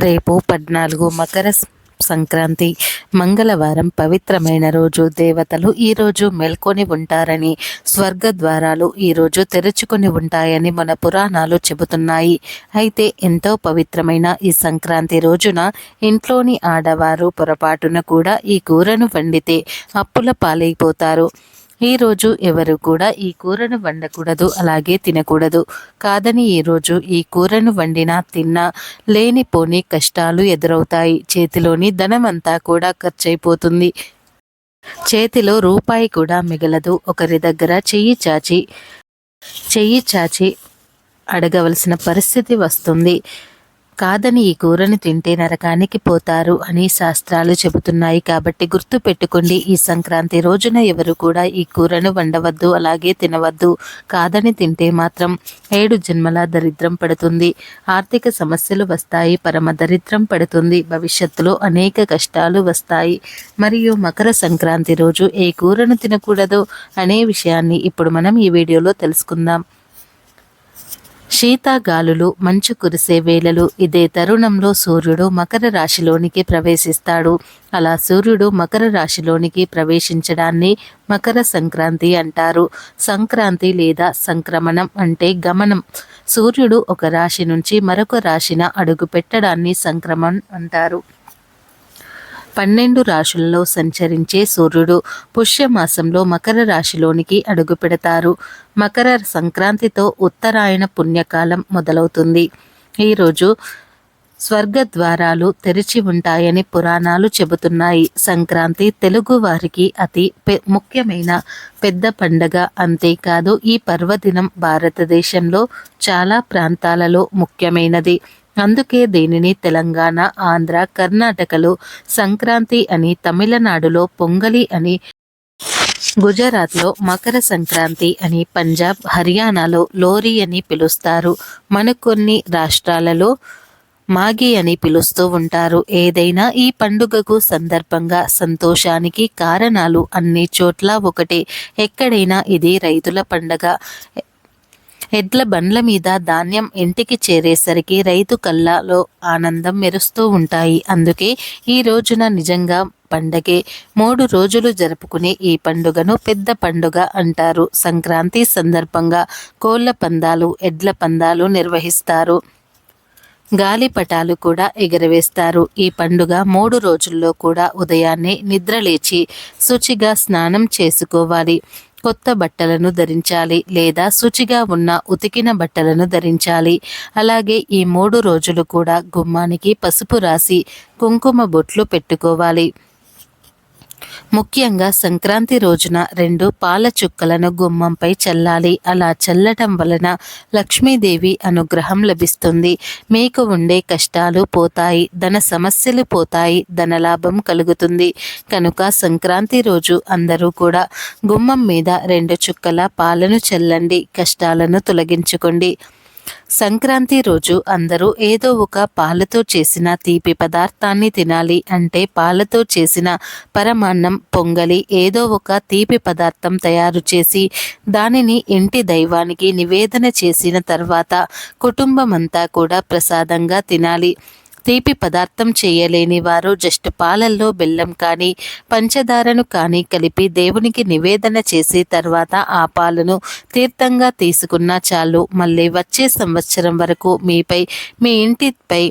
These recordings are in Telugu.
రేపు 14 మకర సంక్రాంతి మంగళవారం పవిత్రమైన రోజు. దేవతలు ఈరోజు మేల్కొని ఉంటారని, స్వర్గ ద్వారాలు ఈరోజు తెరుచుకొని ఉంటాయని మన పురాణాలు చెబుతున్నాయి. అయితే ఎంతో పవిత్రమైన ఈ సంక్రాంతి రోజున ఇంట్లోని ఆడవారు పొరపాటున కూడా ఈ కూరను వండితే అప్పుల పాలైపోతారు. ఈరోజు ఎవరు కూడా ఈ కూరను వండకూడదు, అలాగే తినకూడదు. కాదని ఈరోజు ఈ కూరను వండినా తిన్నా లేనిపోని కష్టాలు ఎదురవుతాయి. చేతిలోని ధనమంతా కూడా ఖర్చయిపోతుంది. చేతిలో రూపాయి కూడా మిగలదు. ఒకరి దగ్గర చెయ్యి చాచి అడగవలసిన పరిస్థితి వస్తుంది. కాదని ఈ కూరని తింటే నరకానికి పోతారు అని శాస్త్రాలు చెబుతున్నాయి. కాబట్టి గుర్తు పెట్టుకోండి, ఈ సంక్రాంతి రోజున ఎవరు కూడా ఈ కూరను వండవద్దు, అలాగే తినవద్దు. కాదని తింటే మాత్రం 7 జన్మల దరిద్రం పడుతుంది. ఆర్థిక సమస్యలు వస్తాయి, పరమ దరిద్రం పడుతుంది, భవిష్యత్తులో అనేక కష్టాలు వస్తాయి. మరియు మకర సంక్రాంతి రోజు ఏ కూరను తినకూడదు అనే విషయాన్ని ఇప్పుడు మనం ఈ వీడియోలో తెలుసుకుందాం. శీతాగాలులు, మంచు కురిసే వేళలు. ఇదే తరుణంలో సూర్యుడు మకర రాశిలోనికి ప్రవేశిస్తాడు. అలా సూర్యుడు మకర రాశిలోనికి ప్రవేశించడాన్ని మకర సంక్రాంతి అంటారు. సంక్రాంతి లేదా సంక్రమణం అంటే గమనం. సూర్యుడు ఒక రాశి నుంచి మరొక రాశిన అడుగు పెట్టడాన్ని సంక్రమణం అంటారు. 12 రాశులలో సంచరించే సూర్యుడు పుష్యమాసంలో మకర రాశిలోనికి అడుగు పెడతారు. మకర సంక్రాంతితో ఉత్తరాయణ పుణ్యకాలం మొదలవుతుంది. ఈరోజు స్వర్గ ద్వారాలు తెరిచి ఉంటాయని పురాణాలు చెబుతున్నాయి. సంక్రాంతి తెలుగు వారికి అతి ముఖ్యమైన పెద్ద పండగ. అంతేకాదు ఈ పర్వదినం భారతదేశంలో చాలా ప్రాంతాలలో ముఖ్యమైనది. అందుకే దీనిని తెలంగాణ, ఆంధ్ర, కర్ణాటకలో సంక్రాంతి అని, తమిళనాడులో పొంగలి అని, గుజరాత్లో మకర సంక్రాంతి అని, పంజాబ్, హర్యానాలో లోరీ అని పిలుస్తారు. కొన్ని రాష్ట్రాలలో మాగి అని పిలుస్తూ ఉంటారు. ఏదైనా ఈ పండుగకు సందర్భంగా సంతోషానికి కారణాలు అన్ని చోట్ల ఒకటే. ఎక్కడైనా ఇది రైతుల పండగ. ఎడ్ల బండ్ల మీద ధాన్యం ఇంటికి చేరేసరికి రైతు కళ్ళలో ఆనందం మెరుస్తూ ఉంటాయి. అందుకే ఈ రోజున నిజంగా పండగే. 3 రోజులు జరుపుకునే ఈ పండుగను పెద్ద పండుగ అంటారు. సంక్రాంతి సందర్భంగా కోళ్ల పందాలు, ఎడ్ల పందాలు నిర్వహిస్తారు. గాలిపటాలు కూడా ఎగరవేస్తారు. ఈ పండుగ 3 రోజుల్లో కూడా ఉదయాన్నే నిద్రలేచి శుచిగా స్నానం చేసుకోవాలి. కొత్త బట్టలను ధరించాలి లేదా శుచిగా ఉన్న ఉతికిన బట్టలను ధరించాలి. అలాగే ఈ 3 రోజులు కూడా గుమ్మానికి పసుపు రాసి కుంకుమ బొట్లు పెట్టుకోవాలి. ముఖ్యంగా సంక్రాంతి రోజున 2 పాల చుక్కలను గుమ్మంపై చల్లాలి. అలా చల్లటం వలన లక్ష్మీదేవి అనుగ్రహం లభిస్తుంది. మీకు ఉండే కష్టాలు పోతాయి, ధన సమస్యలు పోతాయి, ధనలాభం కలుగుతుంది. కనుక సంక్రాంతి రోజు అందరూ కూడా గుమ్మం మీద 2 చుక్కల పాలను చల్లండి, కష్టాలను తొలగించుకోండి. సంక్రాంతి రోజు అందరూ ఏదో ఒక పాలతో చేసిన తీపి పదార్థాన్ని తినాలి. అంటే పాలతో చేసిన పరమాన్నం, పొంగలి, ఏదో ఒక తీపి పదార్థం తయారు చేసి దానిని ఇంటి దైవానికి నివేదన చేసిన తర్వాత కుటుంబమంతా కూడా ప్రసాదంగా తినాలి. తీపి పదార్థం చేయలేని వారు జస్ట్ పాలల్లో బెల్లం కానీ పంచదారను కానీ కలిపి దేవునికి నివేదన చేసి తర్వాత ఆ పాలను తీర్థంగా తీసుకున్నా చాలు. మళ్ళీ వచ్చే సంవత్సరం వరకు మీపై, మీ ఇంటిపై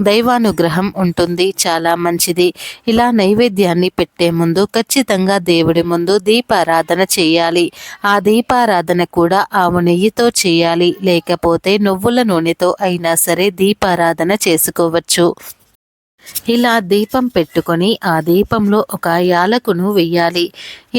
దైవానుగ్రహం ఉంటుంది. చాలా మంచిది. ఇలా నైవేద్యాన్ని పెట్టే ముందు ఖచ్చితంగా దేవుడి ముందు దీపారాధన చేయాలి. ఆ దీపారాధన కూడా ఆవు నెయ్యితో చేయాలి. లేకపోతే నువ్వుల నూనెతో అయినా సరే దీపారాధన చేసుకోవచ్చు. ఇలా దీపం పెట్టుకొని ఆ దీపంలో ఒక యాలకును వెయ్యాలి.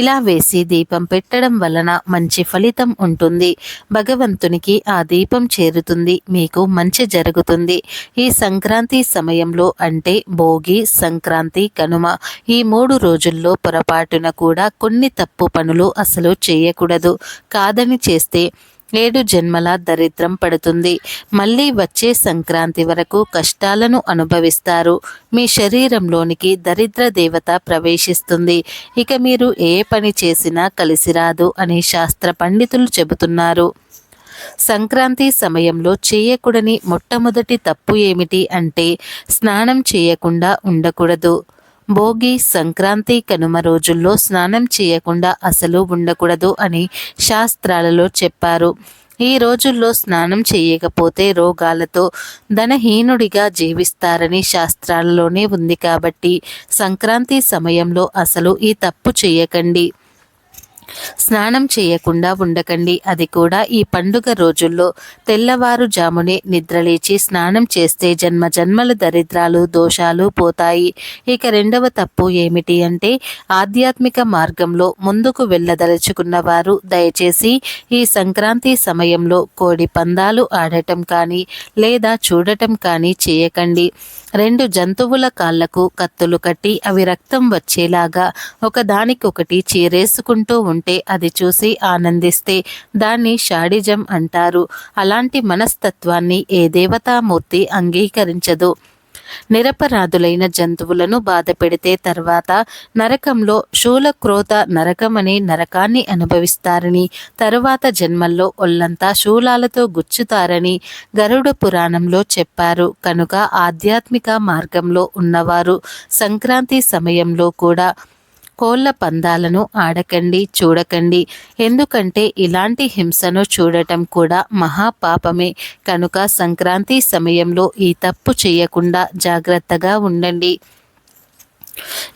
ఇలా వేసి దీపం పెట్టడం వలన మంచి ఫలితం ఉంటుంది. భగవంతునికి ఆ దీపం చేరుతుంది, మీకు మంచి జరుగుతుంది. ఈ సంక్రాంతి సమయంలో అంటే భోగి, సంక్రాంతి, కనుమ ఈ 3 రోజుల్లో పొరపాటున కూడా కొన్ని తప్పు పనులు అసలు చేయకూడదు. కాదని చేస్తే 7 జన్మల దరిద్రం పడుతుంది. మళ్ళీ వచ్చే సంక్రాంతి వరకు కష్టాలను అనుభవిస్తారు. మీ శరీరంలోనికి దరిద్ర దేవత ప్రవేశిస్తుంది. ఇక మీరు ఏ పని చేసినా కలిసి రాదు అని శాస్త్ర పండితులు చెబుతున్నారు. సంక్రాంతి సమయంలో చేయకూడని మొట్టమొదటి తప్పు ఏమిటి అంటే స్నానం చేయకుండా ఉండకూడదు. భోగి, సంక్రాంతి, కనుమ రోజుల్లో స్నానం చేయకుండా అసలు ఉండకూడదు అని శాస్త్రాలలో చెప్పారు. ఈ రోజుల్లో స్నానం చేయకపోతే రోగాలతో ధనహీనుడిగా జీవిస్తారని శాస్త్రాలలోనే ఉంది. కాబట్టి సంక్రాంతి సమయంలో అసలు ఈ తప్పు చేయకండి. స్నానం చేయకుండా ఉండకండి. అది కూడా ఈ పండుగ రోజుల్లో తెల్లవారుజామునే నిద్రలేచి స్నానం చేస్తే జన్మ జన్మల దరిద్రాలు దోషాలు పోతాయి. ఇక రెండవ తప్పు ఏమిటి అంటే ఆధ్యాత్మిక మార్గంలో ముందుకు వెళ్ళదలుచుకున్న వారు దయచేసి ఈ సంక్రాంతి సమయంలో కోడి పందాలు ఆడటం కానీ లేదా చూడటం కానీ చేయకండి. రెండు జంతువుల కాళ్లకు కత్తులు కట్టి అవి రక్తం వచ్చేలాగా ఒకదానికొకటి చీరేసుకుంటూ ఉంటే అది చూసి ఆనందిస్తే దాన్ని షాడిజం అంటారు. అలాంటి మనస్తత్వాన్ని ఏ దేవతామూర్తి అంగీకరించదు. నిరపరాధులైన జంతువులను బాధ పెడితే తర్వాత నరకంలో శూలక్రోత నరకమనే నరకాన్ని అనుభవిస్తారని, తరువాత జన్మల్లో ఒళ్ళంతా శూలాలతో గుచ్చుతారని గరుడ పురాణంలో చెప్పారు. కనుక ఆధ్యాత్మిక మార్గంలో ఉన్నవారు సంక్రాంతి సమయంలో కూడా కోళ్ల పందాలను ఆడకండి, చూడకండి. ఎందుకంటే ఇలాంటి హింసను చూడటం కూడా మహాపాపమే. కనుక సంక్రాంతి సమయంలో ఈ తప్పు చేయకుండా జాగ్రత్తగా ఉండండి.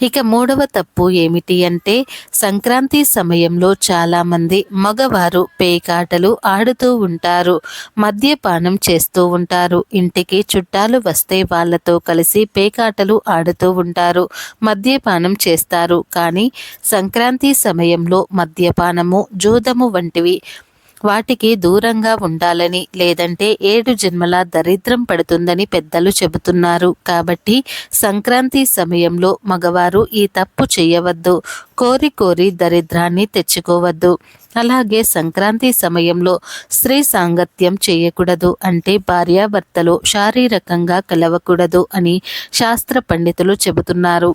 ఇక మూడవ తప్పు ఏమిటి అంటే సంక్రాంతి సమయంలో చాలామంది మగవారు పేకాటలు ఆడుతూ ఉంటారు, మద్యపానం చేస్తూ ఉంటారు. ఇంటికి చుట్టాలు వస్తే వాళ్ళతో కలిసి పేకాటలు ఆడుతూ ఉంటారు, మద్యపానం చేస్తారు. కానీ సంక్రాంతి సమయంలో మద్యపానము, జూదము వంటివి వాటికి దూరంగా ఉండాలని, లేదంటే 7 జన్మల దరిద్రం పడుతుందని పెద్దలు చెబుతున్నారు. కాబట్టి సంక్రాంతి సమయంలో మగవారు ఈ తప్పు చేయవద్దు. కోరి కోరి దరిద్రాన్ని తెచ్చుకోవద్దు. అలాగే సంక్రాంతి సమయంలో స్త్రీ సాంగత్యం చేయకూడదు. అంటే భార్యాభర్తలు శారీరకంగా కలవకూడదు అని శాస్త్ర పండితులు చెబుతున్నారు.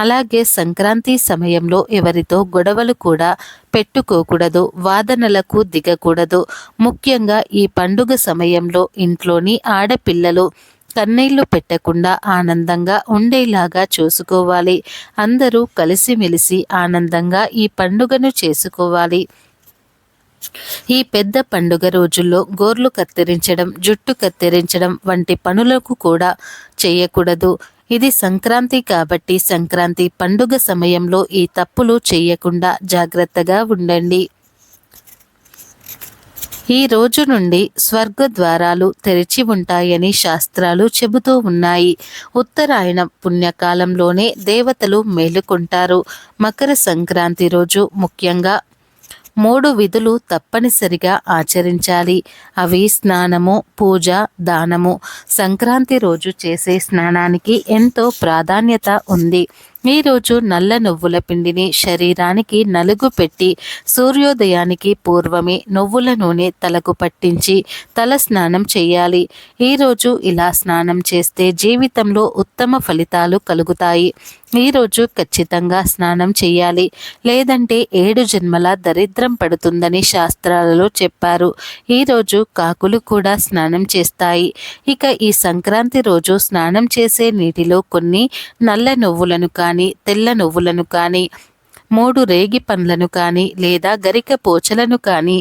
అలాగే సంక్రాంతి సమయంలో ఎవరితో గొడవలు కూడా పెట్టుకోకూడదు, వాదనలకు దిగకూడదు. ముఖ్యంగా ఈ పండుగ సమయంలో ఇంట్లోని ఆడపిల్లలు కన్నీళ్లు పెట్టకుండా ఆనందంగా ఉండేలాగా చూసుకోవాలి. అందరూ కలిసిమెలిసి ఆనందంగా ఈ పండుగను చేసుకోవాలి. ఈ పెద్ద పండుగ రోజుల్లో గోర్లు కత్తిరించడం, జుట్టు కత్తిరించడం వంటి పనులకు కూడా చేయకూడదు. ఇది సంక్రాంతి కాబట్టి సంక్రాంతి పండుగ సమయంలో ఈ తప్పులు చేయకుండా జాగ్రత్తగా ఉండండి. ఈ రోజు నుండి స్వర్గ ద్వారాలు తెరిచి ఉంటాయని శాస్త్రాలు చెబుతూ ఉన్నాయి. ఉత్తరాయణ పుణ్యకాలంలోనే దేవతలు మేలుకుంటారు. మకర సంక్రాంతి రోజు ముఖ్యంగా 3 విధులు తప్పనిసరిగా ఆచరించాలి. అవి స్నానము, పూజ, దానము. సంక్రాంతి రోజు చేసే స్నానానికి ఎంతో ప్రాధాన్యత ఉంది. ఈరోజు నల్ల నువ్వుల పిండిని శరీరానికి నలుగు పెట్టి సూర్యోదయానికి పూర్వమే నువ్వుల నూనె తలకు పట్టించి తల స్నానం చేయాలి. ఈరోజు ఇలా స్నానం చేస్తే జీవితంలో ఉత్తమ ఫలితాలు కలుగుతాయి. ఈరోజు ఖచ్చితంగా స్నానం చేయాలి, లేదంటే 7 జన్మల దరిద్రం పడుతుందని శాస్త్రాలలో చెప్పారు. ఈరోజు కాకులు కూడా స్నానం చేస్తాయి. ఇక ఈ సంక్రాంతి రోజు స్నానం చేసే నీటిలో కొన్ని నల్ల నువ్వులను కానీ, తెల్ల నువ్వులను కానీ, 3 రేగి పండ్లను కానీ, లేదా గరిక పోచలను కానీ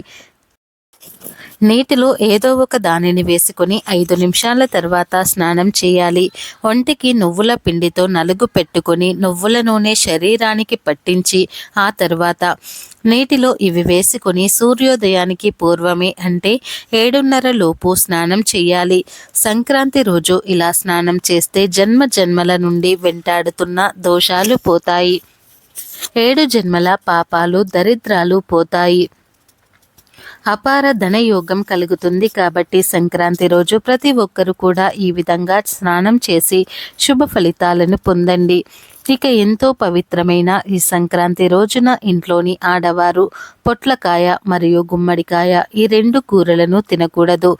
నీటిలో ఏదో ఒక దానిని వేసుకొని 5 నిమిషాల తర్వాత స్నానం చేయాలి. ఒంటికి నువ్వుల పిండితో నలుగు పెట్టుకొని నువ్వుల నూనె శరీరానికి పట్టించి ఆ తర్వాత నీటిలో ఇవి వేసుకొని సూర్యోదయానికి పూర్వమే అంటే 7:30 లోపు స్నానం చేయాలి. సంక్రాంతి రోజు ఇలా స్నానం చేస్తే జన్మ జన్మల నుండి వెంటాడుతున్న దోషాలు పోతాయి. 7 జన్మల పాపాలు దరిద్రాలు పోతాయి. అపార ధనయోగం కలుగుతుంది. కాబట్టి సంక్రాంతి రోజు ప్రతి ఒక్కరు కూడా ఈ విధంగా స్నానం చేసి శుభ ఫలితాలను పొందండి. ఇక ఎంతో పవిత్రమైన ఈ సంక్రాంతి రోజున ఇంట్లోని ఆడవారు పొట్లకాయ మరియు గుమ్మడికాయ ఈ 2 కూరలను తినకూడదు.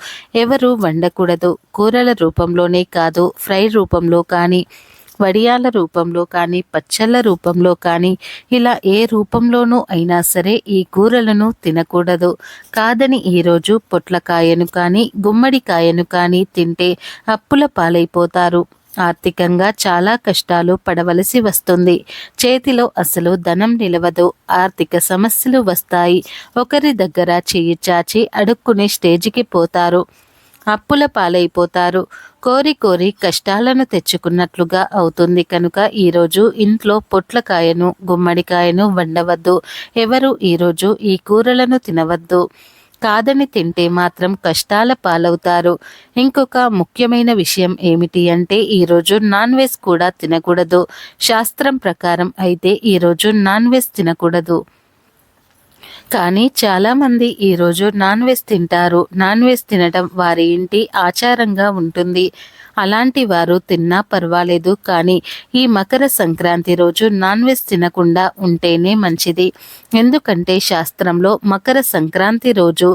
ఎవరు వండకూడదు. కూరల రూపంలోనే కాదు, ఫ్రై రూపంలో కానీ వడియాల రూపంలో కానీ, పచ్చళ్ళ రూపంలో కానీ, ఇలా ఏ రూపంలోనూ అయినా సరే ఈ కూరలను తినకూడదు. కాదని ఈరోజు పొట్లకాయను కానీ, గుమ్మడికాయను కానీ తింటే అప్పుల పాలైపోతారు. ఆర్థికంగా చాలా కష్టాలు పడవలసి వస్తుంది. చేతిలో అసలు ధనం నిలవదు. ఆర్థిక సమస్యలు వస్తాయి. ఒకరి దగ్గర చెయ్యి చాచి అడుక్కునే స్టేజికి పోతారు. అప్పుల పాలైపోతారు. కోరి కోరి కష్టాలను తెచ్చుకున్నట్లుగా అవుతుంది. కనుక ఈరోజు ఇంట్లో పొట్లకాయను, గుమ్మడికాయను వండవద్దు. ఎవరు ఈరోజు ఈ కూరలను తినవద్దు. కాదని తింటే మాత్రం కష్టాల పాలవుతారు. ఇంకొక ముఖ్యమైన విషయం ఏమిటి అంటే ఈరోజు నాన్ వెజ్ కూడా తినకూడదు. శాస్త్రం ప్రకారం అయితే ఈరోజు నాన్ వెజ్ తినకూడదు. కానీ చాలామంది ఈరోజు నాన్ వెజ్ తింటారు. నాన్ వెజ్ తినడం వారి ఇంటి ఆచారంగా ఉంటుంది. అలాంటి వారు తిన్నా పర్వాలేదు. కానీ ఈ మకర సంక్రాంతి రోజు నాన్ వెజ్ తినకుండా ఉంటేనే మంచిది. ఎందుకంటే శాస్త్రంలో మకర సంక్రాంతి రోజు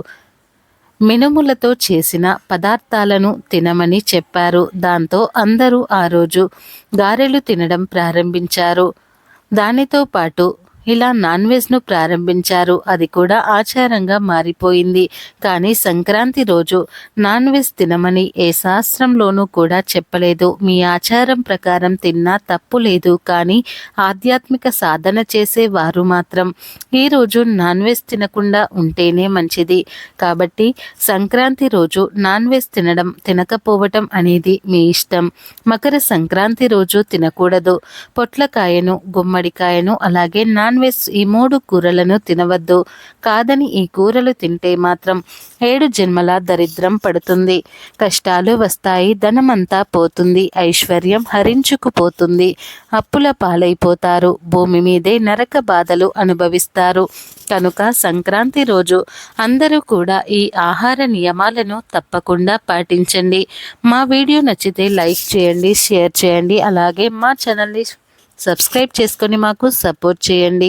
మినుములతో చేసిన పదార్థాలను తినమని చెప్పారు. దాంతో అందరూ ఆ రోజు గారెలు తినడం ప్రారంభించారు. దానితో పాటు ఇలా నాన్ వెజ్ను ప్రారంభించారు. అది కూడా ఆచారంగా మారిపోయింది. కానీ సంక్రాంతి రోజు నాన్ వెజ్ తినమని ఏ శాస్త్రంలోనూ కూడా చెప్పలేదు. మీ ఆచారం ప్రకారం తిన్నా తప్పు లేదు. కానీ ఆధ్యాత్మిక సాధన చేసే వారు మాత్రం ఈరోజు నాన్ వెజ్ తినకుండా ఉంటేనే మంచిది. కాబట్టి సంక్రాంతి రోజు నాన్ వెజ్ తినడం తినకపోవటం అనేది మీ ఇష్టం. మకర సంక్రాంతి రోజు తినకూడదు. పొట్లకాయను, గుమ్మడికాయను అలాగే నాన్ వెజ్ ఈ 3 కూరలను తినవద్దు. కాదని ఈ కూరలు తింటే మాత్రం 7 జన్మల దరిద్రం పడుతుంది. కష్టాలు వస్తాయి. ధనమంతా పోతుంది. ఐశ్వర్యం హరించుకుపోతుంది. అప్పుల పాలైపోతారు. భూమి మీదే నరక బాధలు అనుభవిస్తారు. కనుక సంక్రాంతి రోజు అందరూ కూడా ఈ ఆహార నియమాలను తప్పకుండా పాటించండి. మా వీడియో నచ్చితే లైక్ చేయండి, షేర్ చేయండి. అలాగే మా ఛానల్ని సబ్స్క్రైబ్ చేసుకొని మాకు సపోర్ట్ చేయండి.